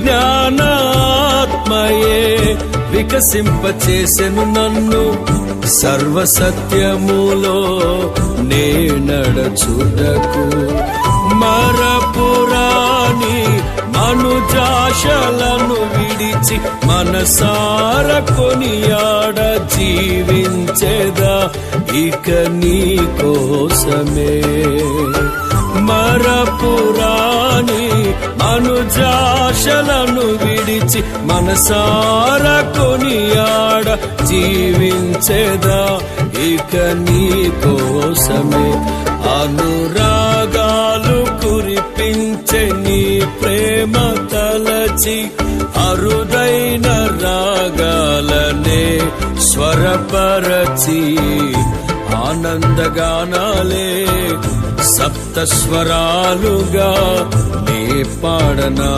జ్ఞానాత్మయే వికసింపచేసెను నన్ను సర్వసత్యములో నే నడచుటకు. మరపురాని మనుజాశలను విడిచి మనసార కొనియాడ జీవించేదా ఇక నీ కోసమే. మరపురాని మనుజాశలను విడిచి మనసార కొనియాడ జీవించేదా ఇక నీ కోసమే. అనురాగాలు కురిపించే నీ ప్రేమ తలచి అరుదైన రాగాలనే స్వరపరచి ఆనందగానాలే సప్తస్వరాలుగా నే పాడనా.